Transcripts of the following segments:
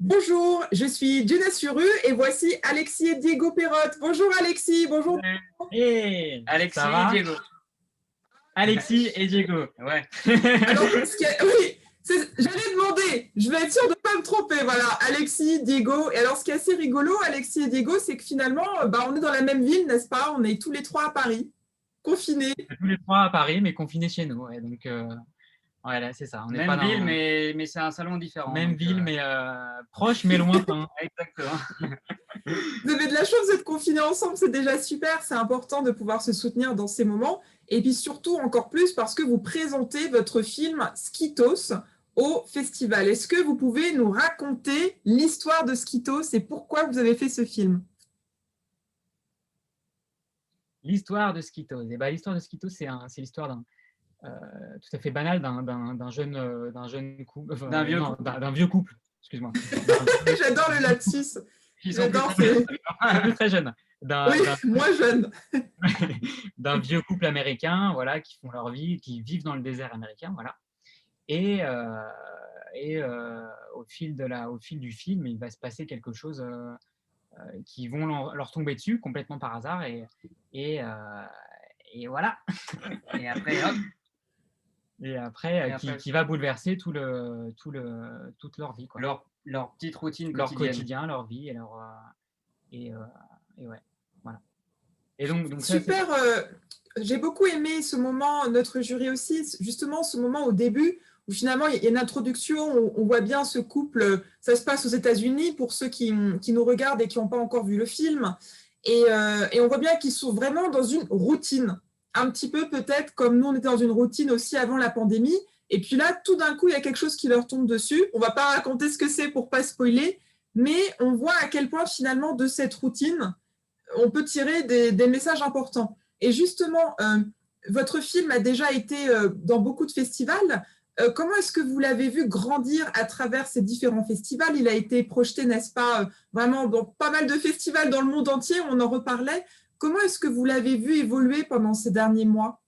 Bonjour, je suis Jenna Suru et voici Alexis et Diego Perrotte. Bonjour Alexis, bonjour. Hey, Alexis ça et va? Diego. Alexis et Diego. Ouais. Alors, oui, j'allais demander, je vais être sûre de ne pas me tromper. Voilà, Alexis, Diego. Et alors, ce qui est assez rigolo, Alexis et Diego, c'est que finalement, on est dans la même ville, n'est-ce pas? On est tous les trois à Paris, confinés. Tous les trois à Paris, mais confinés chez nous. Ouais, donc, voilà, c'est ça. On n'est pas Même dans ville, mais c'est un salon différent. même donc, ville, mais proche, mais lointain. Exactement. Vous avez de la chance d'être confinés ensemble, c'est déjà super. C'est important de pouvoir se soutenir dans ces moments. Et puis surtout, encore plus, parce que vous présentez votre film Skitos au festival. Est-ce que vous pouvez nous raconter l'histoire de Skitos et pourquoi vous avez fait ce film? L'histoire de Skitos. Et ben, l'histoire de Skitos, c'est l'histoire tout à fait banale d'un jeune couple, D'un vieux non, couple. d'un vieux couple. Excuse-moi. J'adore le lapsus. Ils sont J'adore. Plus très jeune. Oui, moi jeune. D'un vieux couple américain, voilà, qui font leur vie, qui vivent dans le désert américain, voilà. Et, au fil du film, il va se passer quelque chose qui vont leur tomber dessus complètement par hasard et, euh, et voilà. Et après, hop. Et après, qui va bouleverser toute leur vie, quoi. Leur petite routine Leur quotidienne. quotidien, leur vie et, ouais, voilà. Et donc Super. J'ai beaucoup aimé ce moment, notre jury aussi, justement ce moment au début où finalement il y a une introduction, on voit bien ce couple, ça se passe aux États-Unis pour ceux qui nous regardent et qui n'ont pas encore vu le film, et on voit bien qu'ils sont vraiment dans une routine, un petit peu peut-être comme nous on était dans une routine aussi avant la pandémie, et puis là tout d'un coup il y a quelque chose qui leur tombe dessus, on ne va pas raconter ce que c'est pour pas spoiler, mais on voit à quel point finalement de cette routine, on peut tirer des messages importants. Et justement, votre film a déjà été dans beaucoup de festivals. Comment est-ce que vous l'avez vu grandir à travers ces différents festivals? Il a été projeté, n'est-ce pas, vraiment dans pas mal de festivals dans le monde entier, on en reparlait. Comment est-ce que vous l'avez vu évoluer pendant ces derniers mois?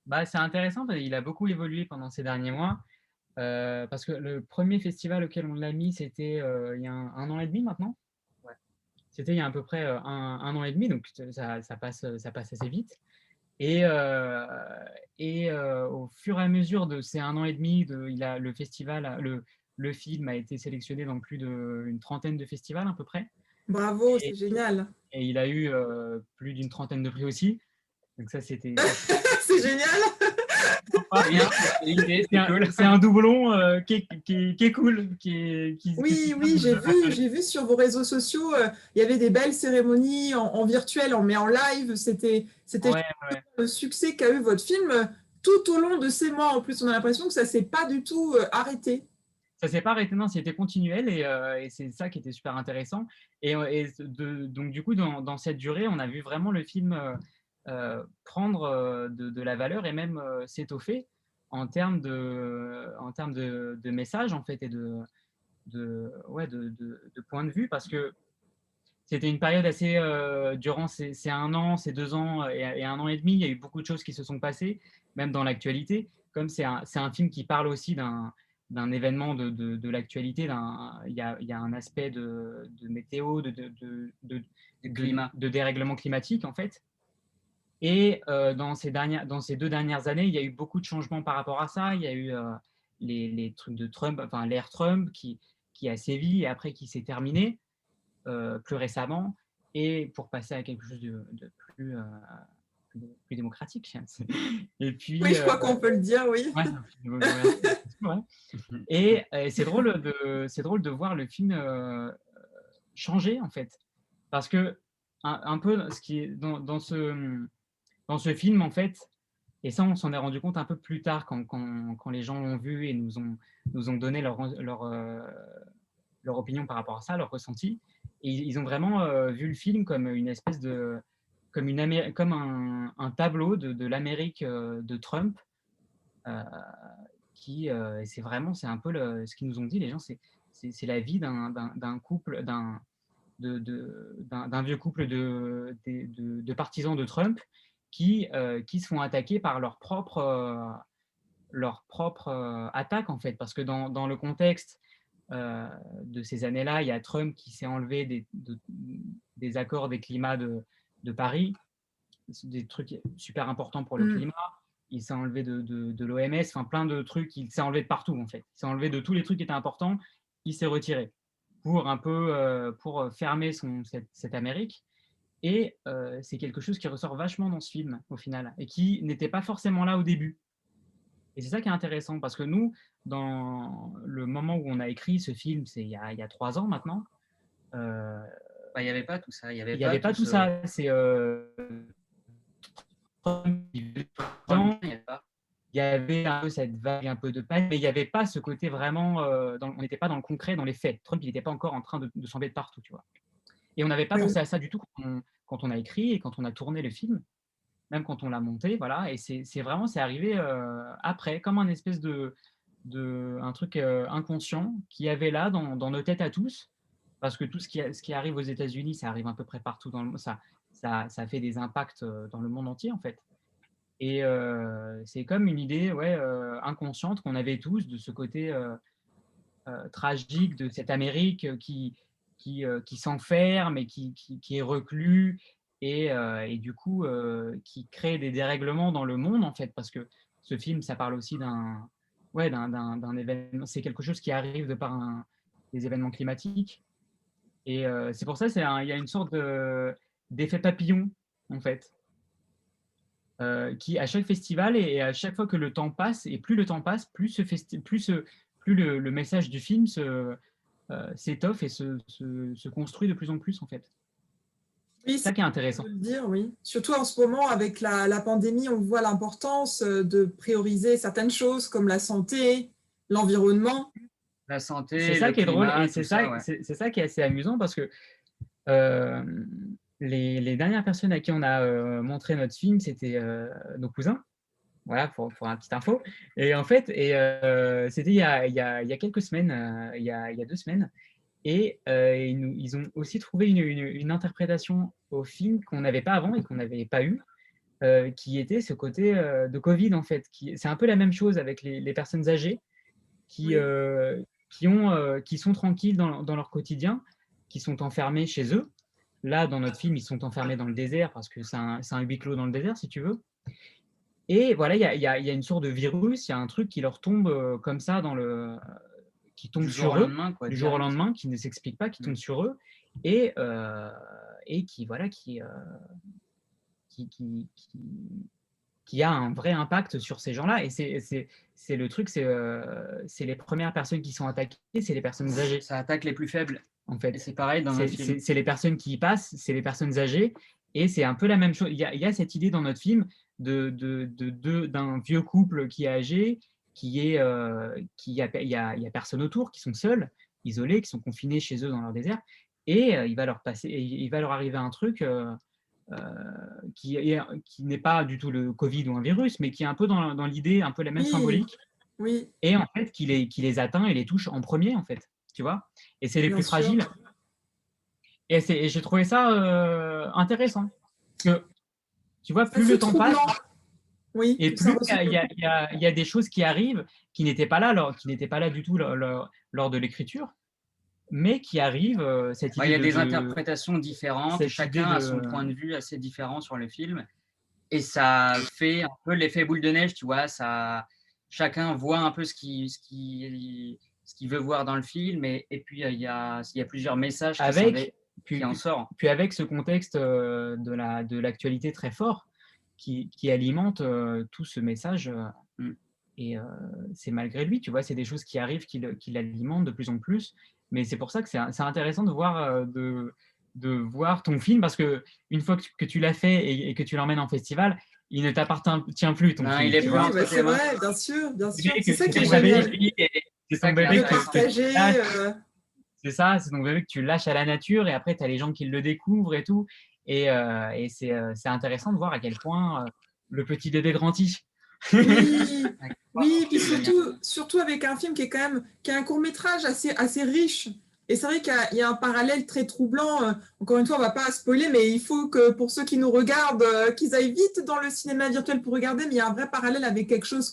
Bah, c'est intéressant, il a beaucoup évolué pendant ces derniers mois, parce que le premier festival auquel on l'a mis, c'était il y a un an et demi maintenant. Ouais. C'était il y a à peu près un an et demi, donc ça passe assez vite. Au fur et à mesure de ces un an et demi, le festival, le film a été sélectionné dans plus d'une trentaine de festivals à peu près. Bravo, Et, c'est génial. et il a eu plus d'une trentaine de prix aussi. Donc ça, c'était C'est génial. Bien. c'est un doublon qui est cool. Oui, oui, j'ai vu sur vos réseaux sociaux, il y avait des belles cérémonies en virtuel, mais en live. C'était Ouais, ouais. le succès qu'a eu votre film tout au long de ces mois. En plus, on a l'impression que ça ne s'est pas du tout arrêté. Ça s'est pas arrêté, non, c'était continuel et c'est ça qui était super intéressant. Donc du coup, dans cette durée, on a vu vraiment le film prendre de la valeur et même s'étoffer en termes de messages en fait et ouais, de point de vue parce que c'était une période assez durant ces un an, ces 2 ans et un an et demi, il y a eu beaucoup de choses qui se sont passées, même dans l'actualité. Comme c'est un film qui parle aussi d'un événement de l'actualité, il y a un aspect de météo, climat. de dérèglement climatique en fait. Et dans ces 2 dernières années, il y a eu beaucoup de changements par rapport à ça. Il y a eu les trucs de Trump, enfin l'ère Trump qui a sévi et après qui s'est terminé plus récemment, et pour passer à quelque chose de plus démocratique. Et Oui, puis, je crois qu'on peut le dire, oui. ouais, ouais. Et c'est drôle de voir le film changer en fait, parce que un peu ce qui est dans ce film en fait, et ça on s'en est rendu compte un peu plus tard quand les gens l'ont vu et nous ont donné leur opinion par rapport à ça, leur ressenti. Et ils ont vraiment vu le film comme une espèce de comme un tableau de l'Amérique de Trump, euh, c'est un peu ce qu'ils nous ont dit les gens, c'est la vie d'un couple, d'un vieux couple de partisans de Trump qui se font attaquer par leur propre attaque en fait, parce que dans le contexte de ces années-là. Il y a Trump qui s'est enlevé des accords des climats de Paris, des trucs super importants pour le climat. Il s'est enlevé de l'OMS, enfin plein de trucs. Il s'est enlevé de partout en fait. Il s'est enlevé de tous les trucs qui étaient importants. Il s'est retiré pour un peu pour fermer cette Amérique. Et c'est quelque chose qui ressort vachement dans ce film au final et qui n'était pas forcément là au début. Et c'est ça qui est intéressant parce que nous, dans le moment où on a écrit ce film, c'est il y a 3 ans maintenant. Il n'y avait pas tout ça. Il n'y avait pas tout ça. C'est il y avait un peu cette vague un peu de panique, mais il n'y avait pas ce côté vraiment. On n'était pas dans le concret, dans les faits. Trump, il n'était pas encore en train de s'en mettre partout, tu vois. Et on n'avait pas pensé à ça du tout quand on a écrit et quand on a tourné le film, même quand on l'a monté, voilà. Et c'est vraiment, c'est arrivé après, comme un espèce un truc inconscient qui y avait là dans nos têtes à tous, parce que tout ce qui arrive aux États-Unis, ça arrive à peu près partout dans le monde, ça fait des impacts dans le monde entier en fait. Et c'est comme une idée inconsciente qu'on avait tous de ce côté tragique de cette Amérique qui s'enferme et qui est reclus et du coup qui crée des dérèglements dans le monde en fait, parce que ce film, ça parle aussi d'un événement, c'est quelque chose qui arrive de par des événements climatiques. Et c'est pour ça il y a une sorte d'effet papillon en fait, qui à chaque festival et à chaque fois que le temps passe, et plus le temps passe, plus le message du film s'étoffe et se construit de plus en plus en fait. Oui, c'est ça qui est intéressant. Dire, oui. Surtout en ce moment, avec la pandémie, on voit l'importance de prioriser certaines choses comme la santé, l'environnement. La santé, c'est ça qui est drôle et c'est ça qui est assez amusant parce que les dernières personnes à qui on a montré notre film, c'était nos cousins. Voilà, pour une petite info. Et en fait, c'était il y a quelques semaines, il y a 2 semaines. Et ils ont aussi trouvé une interprétation au film qu'on n'avait pas avant et qu'on n'avait pas eu, qui était ce côté de Covid, en fait. C'est un peu la même chose avec les personnes âgées qui sont tranquilles dans leur quotidien, qui sont enfermées chez eux. Là, dans notre film, ils sont enfermés dans le désert parce que c'est un huis clos dans le désert, si tu veux. Et voilà, il y a une sorte de virus, il y a un truc qui leur tombe comme ça qui tombe sur eux du jour au lendemain, qui ne s'explique pas, qui tombe sur eux et qui a un vrai impact sur ces gens-là. Et c'est le truc, c'est les premières personnes qui sont attaquées, c'est les personnes âgées. Ça attaque les plus faibles. En fait, et c'est pareil dans notre film. C'est les personnes qui y passent, c'est les personnes âgées, et c'est un peu la même chose. Il y a cette idée dans notre film d'un vieux couple qui est âgé, il y a personne autour, qui sont seuls, isolés, qui sont confinés chez eux dans leur désert, et il va leur arriver un truc qui n'est pas du tout le Covid ou un virus, mais qui est un peu dans l'idée, un peu la même symbolique, et en fait qui les atteint et les touche en premier en fait, tu vois, et c'est les plus fragiles. Et j'ai trouvé ça intéressant, que tu vois, plus le temps passe, et plus il y a des choses qui arrivent qui n'étaient pas là du tout lors de l'écriture, mais qui arrivent. Il y a des interprétations différentes, chacun a son point de vue assez différent sur le film, et ça fait un peu l'effet boule de neige, tu vois, chacun voit un peu ce qu'il veut voir dans le film, et puis il y a plusieurs messages qui en sortent. Puis avec ce contexte de l'actualité très fort, qui alimente tout ce message, et c'est malgré lui, tu vois, c'est des choses qui arrivent, qui l'alimentent de plus en plus, mais c'est pour ça que c'est intéressant de voir ton film, parce qu'une fois que tu l'as fait et que tu l'emmènes en festival, il ne t'appartient plus, ton film. Il est c'est vrai, bien sûr. C'est ça qui est génial. C'est ton bébé c'est ça, c'est ton bébé que tu lâches à la nature, et après tu as les gens qui le découvrent et tout, et c'est intéressant de voir à quel point le petit bébé grandit. Oui, puis surtout avec un film qui est qui a un court-métrage assez riche. Et c'est vrai qu'il y a un parallèle très troublant. Encore une fois, on ne va pas spoiler, mais il faut que pour ceux qui nous regardent, qu'ils aillent vite dans le cinéma virtuel pour regarder. Mais il y a un vrai parallèle avec quelque chose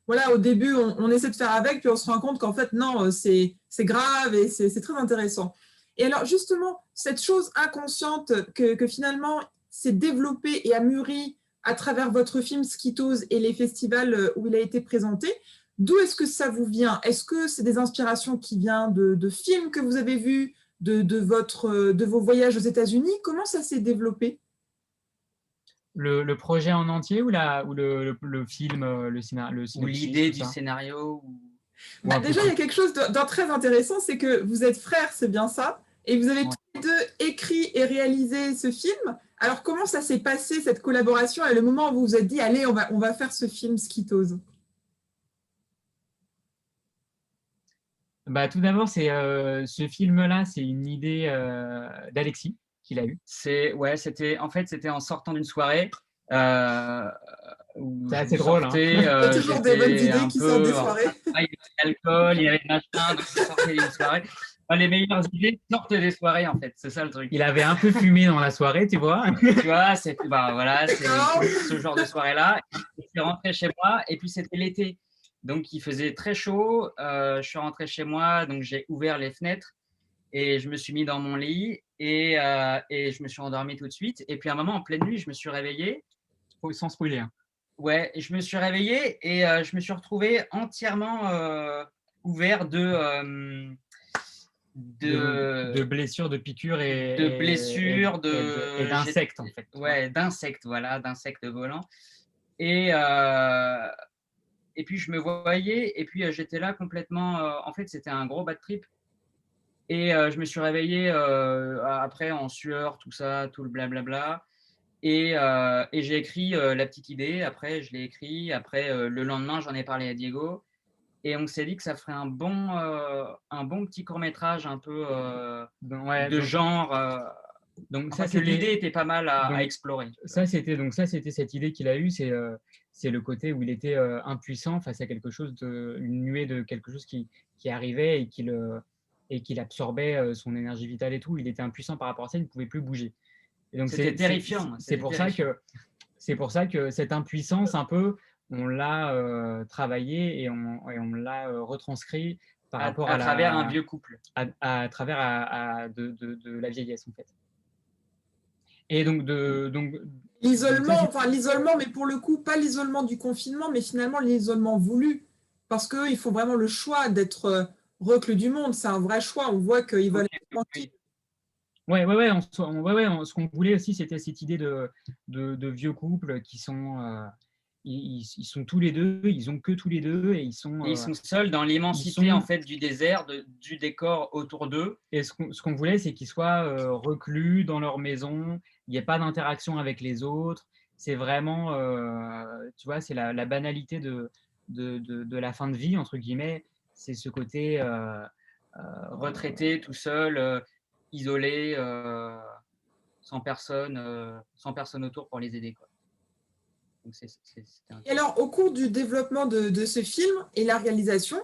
voilà, au début, on essaie de faire avec, puis on se rend compte qu'en fait, non, c'est grave et c'est très intéressant. Et alors, justement, cette chose inconsciente que finalement s'est développée et a mûri à travers votre film Skittles et les festivals où il a été présenté, d'où est-ce que ça vous vient? Est-ce que c'est des inspirations qui viennent de films que vous avez vus, de vos voyages aux États-Unis? Comment ça s'est développé? Le projet en entier ou le film, ou l'idée du scénario Déjà, il y a quelque chose de très intéressant, c'est que vous êtes frères, c'est bien ça, et vous avez tous les deux écrit et réalisé ce film. Alors, comment ça s'est passé, cette collaboration, et le moment où vous vous êtes dit, allez, on va faire ce film Skittles? Tout d'abord, ce film-là, c'est une idée d'Alexis qu'il a eue. C'était en sortant d'une soirée. C'est assez drôle. Il y a toujours des bonnes idées qui sortent des soirées. Il y avait de l'alcool, il y avait de machin, donc il sortait d'une soirée. Les meilleures idées sortent des soirées, en fait. C'est ça le truc. Il avait un peu fumé dans la soirée, tu vois. Tu vois, c'est ce genre de soirée-là. Je suis rentré chez moi et puis c'était l'été. Donc, il faisait très chaud. Je suis rentré chez moi, donc j'ai ouvert les fenêtres et je me suis mis dans mon lit et je me suis endormi tout de suite. Et puis, à un moment, en pleine nuit, je me suis réveillé. Sans spoiler. Hein. Ouais, je me suis réveillé et je me suis retrouvé entièrement ouvert de blessures, de piqûres et d'insectes, en fait. Ouais, d'insectes volants. Et puis je me voyais et puis j'étais là complètement. En fait, c'était un gros bad trip. Et je me suis réveillé après en sueur, tout ça, tout le blablabla. Et j'ai écrit la petite idée. Après, je l'ai écrit. Après, le lendemain, j'en ai parlé à Diego. Et on s'est dit que ça ferait un bon petit court-métrage un peu de genre. Donc, l'idée était pas mal à explorer. Ça, c'était cette idée qu'il a eue. C'est le côté où il était impuissant face à quelque chose, une nuée de quelque chose qui arrivait et qu'il absorbait son énergie vitale et tout. Il était impuissant par rapport à ça, il ne pouvait plus bouger. Et donc c'était terrifiant. C'est pour ça que cette impuissance, un peu, on l'a travaillé et on l'a retranscrit par rapport à travers un vieux couple. À travers de la vieillesse, en fait. Et donc l'isolement, mais pour le coup, pas l'isolement du confinement, mais finalement l'isolement voulu. Parce qu'ils font vraiment le choix d'être reclus du monde. C'est un vrai choix. On voit qu'ils veulent être tranquilles. Ouais. Ce qu'on voulait aussi, c'était cette idée de vieux couples qui sont, ils sont tous les deux, ils ont que tous les deux et ils sont seuls dans l'immensité en fait du désert, du décor autour d'eux. Et ce qu'on voulait, c'est qu'ils soient reclus dans leur maison. Il n'y ait pas d'interaction avec les autres. C'est vraiment, tu vois, c'est la banalité de la fin de vie entre guillemets. C'est ce côté retraité, tout seul. Isolé, sans personne autour pour les aider, quoi. Donc Et alors, au cours du développement de ce film et la réalisation,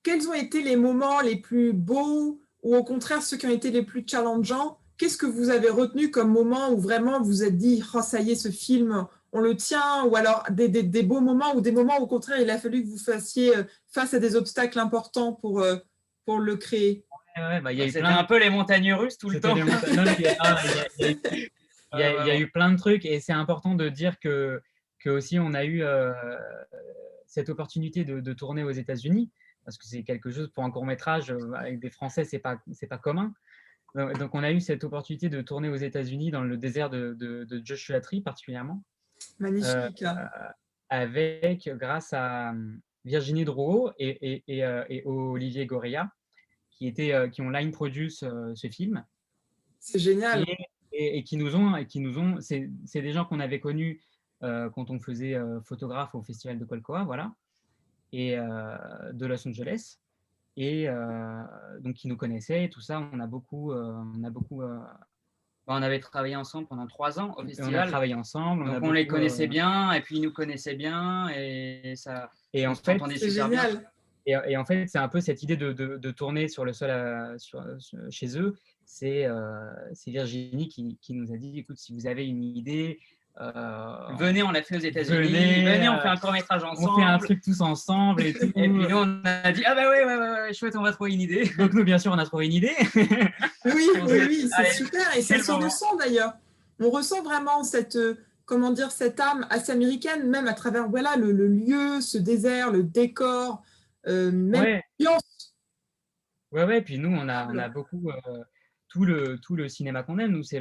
quels ont été les moments les plus beaux ou au contraire ceux qui ont été les plus challengeants? Qu'est-ce que vous avez retenu comme moment où vraiment vous vous êtes dit « Oh, ça y est, ce film, on le tient » ou alors des beaux moments ou des moments où au contraire, il a fallu que vous fassiez face à des obstacles importants pour le créer? C'était un peu les montagnes russes tout le temps. Il y a eu plein de trucs et c'est important de dire que aussi on a eu cette opportunité de tourner aux États-Unis parce que c'est quelque chose pour un court-métrage avec des Français, c'est pas commun. Donc on a eu cette opportunité de tourner aux États-Unis dans le désert de Joshua Tree particulièrement. Magnifique. Grâce à Virginie Drouot et Olivier Gorilla qui ont line produit ce film. C'est génial. Et qui nous ont c'est des gens qu'on avait connus quand on faisait photographe au festival de Colcoa, voilà, et de Los Angeles, et donc qui nous connaissaient et tout ça. On avait travaillé ensemble pendant 3 ans au festival. On a travaillé ensemble. Donc on les connaissait bien et puis ils nous connaissaient bien et ça. Et en fait, c'est génial. Bien. Et en fait, c'est un peu cette idée de tourner sur le sol chez eux. C'est Virginie qui nous a dit, écoute, si vous avez une idée, Venez, on l'a fait aux États-Unis. Venez, on fait un court-métrage ensemble. On fait un truc tous ensemble et tout. Et puis nous, on a dit, ah bah ouais, chouette, on va trouver une idée. Donc nous, bien sûr, on a trouvé une idée. Oui, c'est super. Et ça se ressent d'ailleurs. On ressent vraiment cette âme assez américaine, même à travers le lieu, ce désert, le décor, même l'ambiance. Ouais. Puis nous, on a beaucoup tout le cinéma qu'on aime. Nous, c'est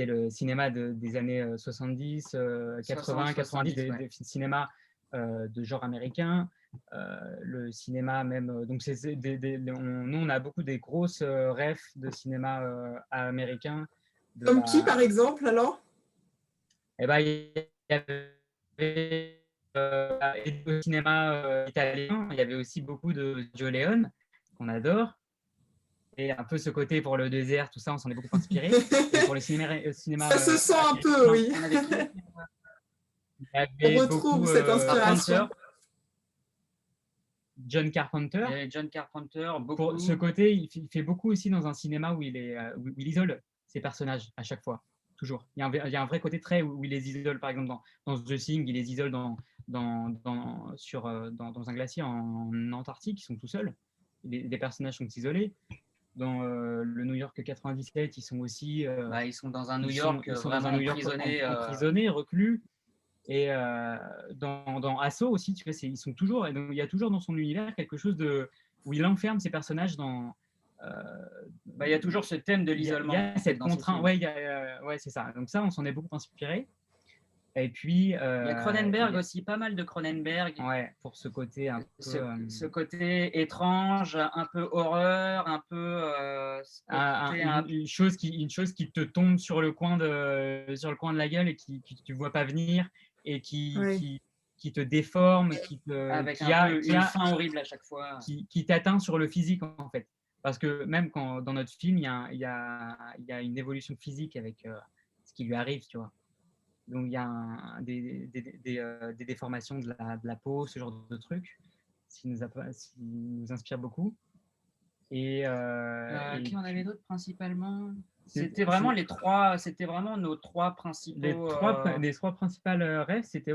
le cinéma des années 70, 80, 90, des cinémas de genre américain. Le cinéma même. Donc, nous, on a beaucoup des grosses refs de cinéma américain. Comme qui, par exemple, alors? Eh ben, il y avait le cinéma italien. Il y avait aussi beaucoup de Joe Leone, qu'on adore. Et un peu ce côté pour le désert, tout ça, on s'en est beaucoup inspiré. Et pour le cinéma ça se sent un peu, oui. On retrouve cette inspiration. John Carpenter. John Carpenter, beaucoup. Pour ce côté, il fait beaucoup aussi dans un cinéma où il isole ses personnages à chaque fois, toujours. Il y a un vrai côté très où il les isole, par exemple dans The Thing, il les isole dans un glacier en Antarctique, ils sont tout seuls. Les personnages sont isolés. Dans le New York 97, ils sont aussi. Ils sont dans un New York vraiment emprisonnés, reclus. Et dans Assaut aussi, tu vois, ils sont toujours. Et donc, il y a toujours dans son univers quelque chose où il enferme ses personnages dans. Il y a toujours ce thème de l'isolement. Il y a cette contrainte. Ouais, c'est ça. Donc ça, on s'en est beaucoup inspiré. Et puis, il y a Cronenberg aussi, pas mal de Cronenberg. Ouais, pour ce côté un peu. Ce côté étrange, un peu horreur, un peu. Une chose qui te tombe sur le coin de la gueule et qui tu vois pas venir et qui te déforme, avec une fin horrible à chaque fois. Qui t'atteint sur le physique en fait. Parce que même quand dans notre film, il y a une évolution physique avec ce qui lui arrive, tu vois. Donc, il y a des déformations de la peau, ce genre de trucs, ce qui nous inspire beaucoup. Et qui en avait d'autres principalement? C'était vraiment nos trois principaux. Les trois principales rêves, c'était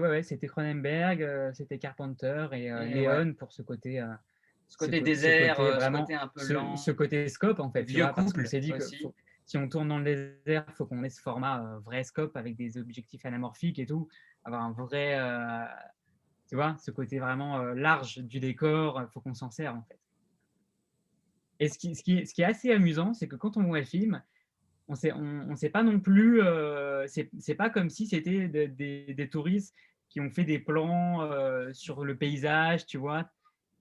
Cronenberg, c'était Carpenter et Leone pour ce côté. Ce côté désert, ce côté un peu lent. Ce côté scope, en fait. Vieux couple, parce qu'on s'est dit que si on tourne dans le désert, il faut qu'on ait ce format vrai scope avec des objectifs anamorphiques et tout. Avoir un vrai, tu vois, ce côté vraiment large du décor, il faut qu'on s'en serve, en fait. Et ce qui est assez amusant, c'est que quand on voit le film, on sait pas non plus, c'est pas comme si c'était des touristes qui ont fait des plans sur le paysage, tu vois.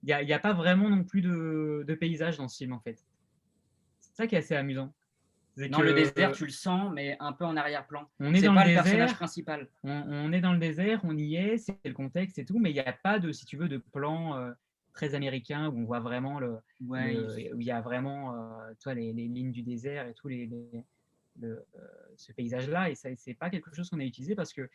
Il y a pas vraiment non plus de paysage dans ce film, en fait. C'est ça qui est assez amusant. Le désert, tu le sens, mais un peu en arrière-plan. On est dans le personnage principal. On est dans le désert, on y est, c'est le contexte et tout, mais il n'y a pas si tu veux, de plan très américain où on voit vraiment où il y a vraiment les lignes du désert et tout ce paysage-là. Et ça, c'est pas quelque chose qu'on a utilisé parce que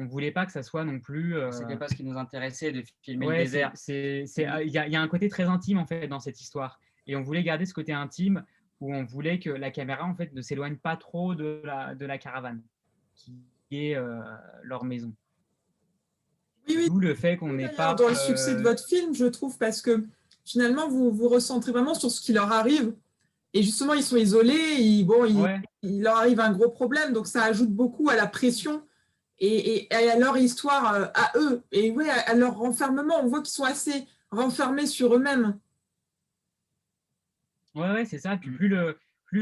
on voulait pas que ça soit non plus. C'était pas ce qui nous intéressait de filmer le désert. Il y a un côté très intime en fait dans cette histoire, et on voulait garder ce côté intime où on voulait que la caméra en fait ne s'éloigne pas trop de la caravane, qui est leur maison. Oui. D'où le fait qu'on n'est pas dans le succès de votre film, je trouve, parce que finalement vous vous recentrez vraiment sur ce qui leur arrive. Et justement, ils sont isolés, il leur arrive un gros problème, donc ça ajoute beaucoup à la pression et à leur histoire, à eux, et à leur renfermement. On voit qu'ils sont assez renfermés sur eux-mêmes. Ouais, c'est ça. Puis plus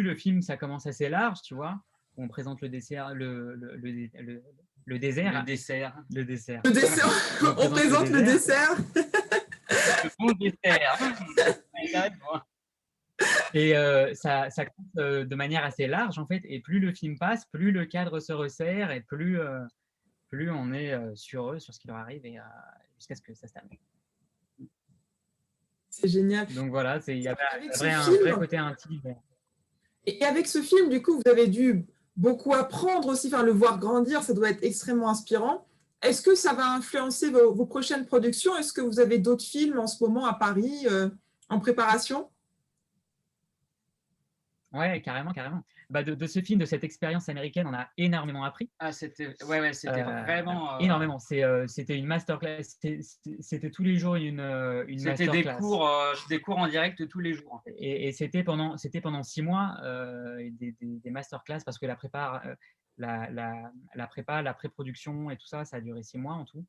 le film, ça commence assez large, tu vois. On présente le dessert, le désert. Le dessert. On présente le dessert. Le bon dessert. Et ça compte de manière assez large, en fait. Et plus le film passe, plus le cadre se resserre et plus on est sur eux, sur ce qui leur arrive, et jusqu'à ce que ça se termine. C'est génial. Donc voilà, il y avait un vrai côté intime. Et avec ce film, du coup, vous avez dû beaucoup apprendre aussi, le voir grandir, ça doit être extrêmement inspirant. Est-ce que ça va influencer vos prochaines productions? Est-ce que vous avez d'autres films en ce moment à Paris en préparation? Ouais, carrément, carrément. Bah, de ce film, de cette expérience américaine, on a énormément appris. Ah, c'était vraiment. Énormément. C'était une masterclass. C'était tous les jours une C'était masterclass. des cours en direct tous les jours, en fait. Et c'était pendant 6 mois des masterclass parce que la prépa, la pré-production et tout ça, ça a duré 6 mois en tout.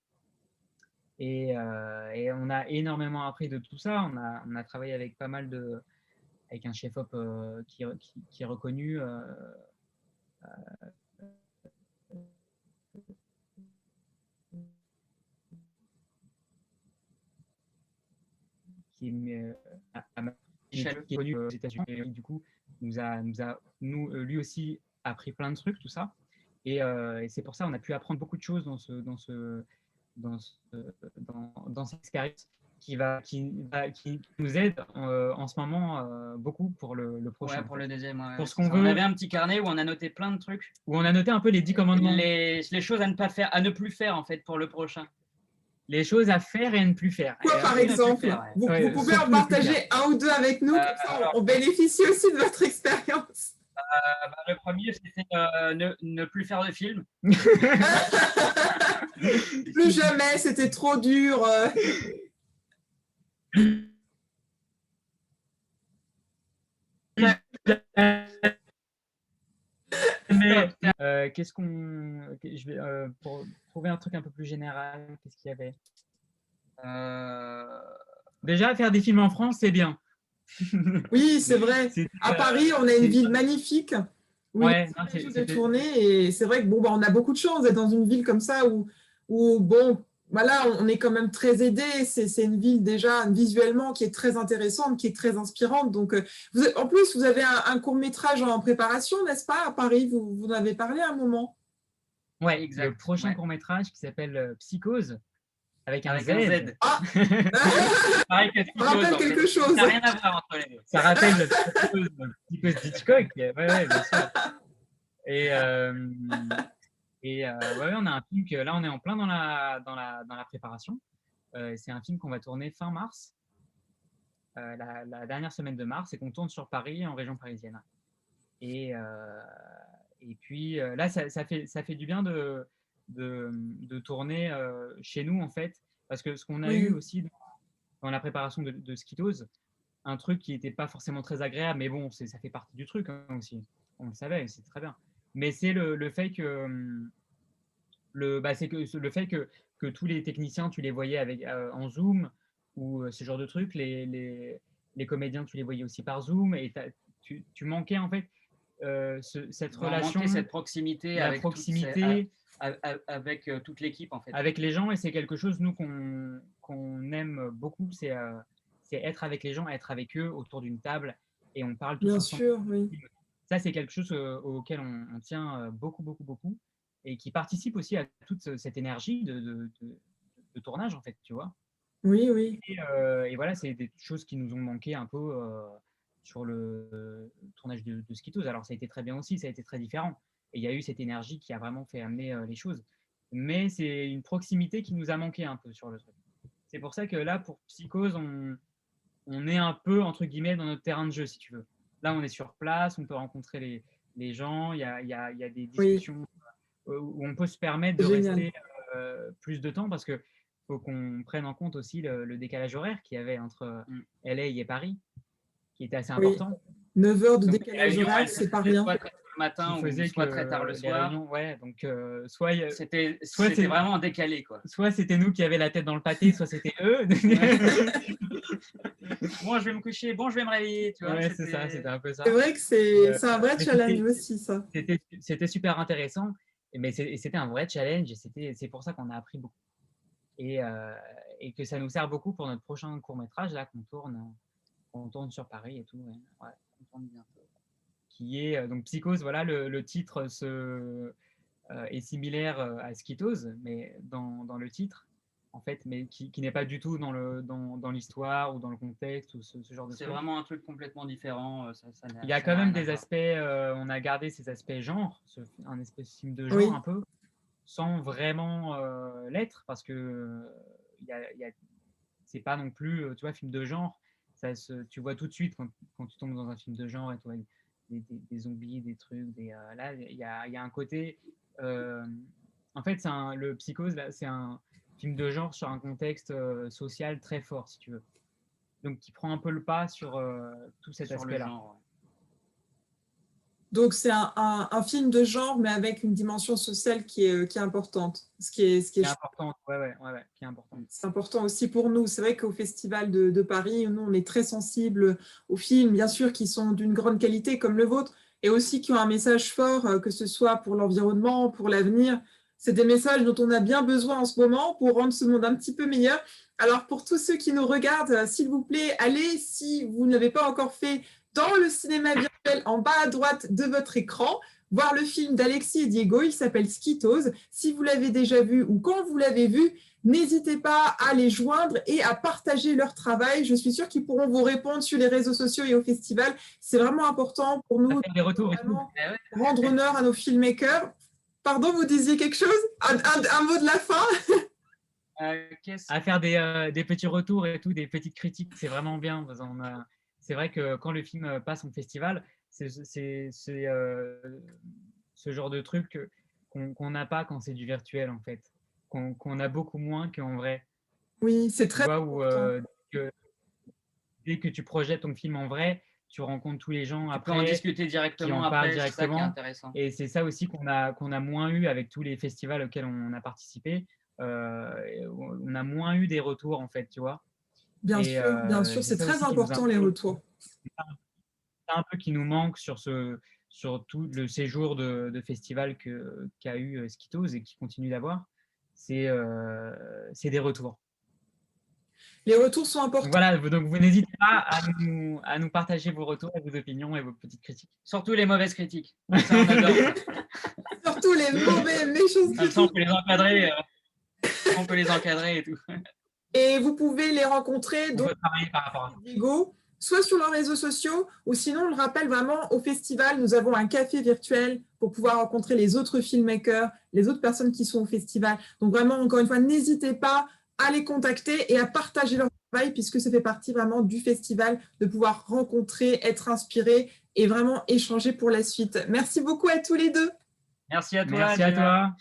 Et on a énormément appris de tout ça. On a travaillé avec pas mal avec un chef-op qui est reconnu. Qui est connu aux États-Unis. Et du coup, lui aussi appris plein de trucs, tout ça. Et c'est pour ça qu'on a pu apprendre beaucoup de choses dans cette expérience qui nous aide en ce moment beaucoup pour le prochain. Ouais, pour le deuxième. Ouais, pour ce qu'on veut. On avait un petit carnet où on a noté plein de trucs. Où on a noté un peu les 10 commandements. Les choses à ne pas faire, à ne plus faire en fait pour le prochain. Les choses à faire et à ne plus faire. Quoi, par exemple faire, ouais. Vous pouvez en partager un ou deux avec nous, comme ça on bénéficie aussi de votre expérience. Le premier, c'était ne plus faire de film. Plus jamais, c'était trop dur. Mais qu'est-ce qu'on. Je vais pour trouver un truc un peu plus général, qu'est-ce qu'il y avait Déjà, faire des films en France, c'est bien. Oui, c'est vrai. À Paris, on a une ville magnifique où il y a quelque chose de tourné. Et c'est vrai que on a beaucoup de chance d'être dans une ville comme ça où bon, voilà, on est quand même très aidé. C'est une ville déjà visuellement qui est très intéressante, qui est très inspirante. Donc, en plus, vous avez un court-métrage en préparation, n'est-ce pas, à Paris? Vous en avez parlé à un moment. Oui, exact. Le prochain court-métrage qui s'appelle Psychose. Avec un Z. Ah pareil que ça rappelle quelque chose. Ça n'a rien à voir entre les deux. Ça rappelle le Psychose d'Hitchcock. Oui, bien sûr. Et on a un film que là, on est en plein dans la préparation. C'est un film qu'on va tourner fin mars, la dernière semaine de mars, et qu'on tourne sur Paris, en région parisienne. Et puis là, ça fait du bien de tourner chez nous, en fait, parce que ce qu'on a eu aussi dans la préparation de Skitos, un truc qui n'était pas forcément très agréable, mais bon, ça fait partie du truc aussi. On le savait, c'est très bien. Mais c'est le fait que que tous les techniciens, tu les voyais en Zoom ou ce genre de trucs, les comédiens, tu les voyais aussi par Zoom, et tu manquais en fait cette relation, cette proximité, avec toute l'équipe en fait. Avec les gens, et c'est quelque chose nous qu'on aime beaucoup, c'est être avec les gens, être avec eux autour d'une table et on parle tous ensemble. Bien sûr, oui. Ça, c'est quelque chose auquel on tient beaucoup, beaucoup, beaucoup, et qui participe aussi à toute cette énergie de tournage, en fait, tu vois. Oui, oui. Et voilà, c'est des choses qui nous ont manqué un peu sur le tournage de Skitos. Alors, ça a été très bien aussi, ça a été très différent. Et il y a eu cette énergie qui a vraiment fait amener les choses. Mais c'est une proximité qui nous a manqué un peu sur le truc. C'est pour ça que là, pour Psychose, on est un peu, entre guillemets, dans notre terrain de jeu, si tu veux. Là, on est sur place, on peut rencontrer les gens, il y a des discussions où on peut se permettre de rester plus de temps, parce qu'il faut qu'on prenne en compte aussi le décalage horaire qu'il y avait entre LA et Paris, qui était assez important. 9 heures de décalage horaire, c'est pas rien. Le matin ou soit très tard le soir. Donc, soit c'était vraiment décalé, quoi. Soit c'était nous qui avions la tête dans le pâté, soit c'était eux. Moi, je vais me coucher, bon, je vais me réveiller. Tu vois, ouais, c'est ça, c'était un peu ça. C'est vrai que c'est un vrai challenge aussi, ça. C'était super intéressant, mais c'était un vrai challenge, et c'est pour ça qu'on a appris beaucoup. Et que ça nous sert beaucoup pour notre prochain court-métrage, là, qu'on tourne sur Paris et tout. Ouais, on tourne bientôt. Qui est donc Psychose, voilà, le titre est similaire à Skitos, mais dans le titre, en fait, mais qui n'est pas du tout dans l'histoire ou dans le contexte ou ce genre de truc. C'est vraiment un truc complètement différent. Il y a quand même des aspects, on a gardé ces aspects genre, un espèce de film de genre un peu, sans vraiment l'être, parce que c'est pas non plus, tu vois, film de genre, tu vois tout de suite quand tu tombes dans un film de genre et tout. des zombies, des trucs. Là, il y a un côté... en fait, le Psychose, là, c'est un film de genre sur un contexte social très fort, si tu veux. Donc, qui prend un peu le pas sur tout cet aspect-là. Ouais. Donc, c'est un film de genre, mais avec une dimension sociale qui est importante. Ce qui est important, qui est important. C'est important aussi pour nous. C'est vrai qu'au Festival de Paris, nous, on est très sensibles aux films, bien sûr, qui sont d'une grande qualité, comme le vôtre, et aussi qui ont un message fort, que ce soit pour l'environnement, pour l'avenir. C'est des messages dont on a bien besoin en ce moment pour rendre ce monde un petit peu meilleur. Alors, pour tous ceux qui nous regardent, s'il vous plaît, allez, si vous ne l'avez pas encore fait, dans le cinéma virtuel en bas à droite de votre écran, voir le film d'Alexis et Diego. Il s'appelle Schittose. Si vous l'avez déjà vu ou quand vous l'avez vu, n'hésitez pas à les joindre et à partager leur travail. Je suis sûre qu'ils pourront vous répondre sur les réseaux sociaux et au festival. C'est vraiment important pour nous de rendre honneur à nos filmmakers. Pardon, vous disiez quelque chose? Un mot de la fin? À faire des petits retours et tout, des petites critiques, c'est vraiment bien. C'est vrai que quand le film passe en festival, c'est ce genre de truc qu'on n'a pas quand c'est du virtuel, en fait. Qu'on a beaucoup moins qu'en vrai. Oui, c'est très important. Dès que tu projettes ton film en vrai, tu rencontres tous les gens après. Tu peux en discuter directement après, c'est ça qui est intéressant. Et c'est ça aussi qu'on a moins eu avec tous les festivals auxquels on a participé. On a moins eu des retours, en fait, tu vois. Bien sûr, c'est très important les retours. C'est un peu qui nous manque sur tout le séjour de festival qu'a eu Schittose et qui continue d'avoir. C'est des retours. Les retours sont importants. Donc voilà, donc vous n'hésitez pas à nous partager vos retours et vos opinions et vos petites critiques. Surtout les mauvaises critiques. Ça, on adore. Surtout les mauvais, méchants critiques. Ça, on peut les encadrer et tout. Et vous pouvez les rencontrer, donc, travailler par rapport à Diego, soit sur leurs réseaux sociaux, ou sinon, on le rappelle vraiment, au festival, nous avons un café virtuel pour pouvoir rencontrer les autres filmmakers, les autres personnes qui sont au festival. Donc vraiment, encore une fois, n'hésitez pas à les contacter et à partager leur travail, puisque ça fait partie vraiment du festival, de pouvoir rencontrer, être inspiré et vraiment échanger pour la suite. Merci beaucoup à tous les deux. Merci à toi. Merci à toi.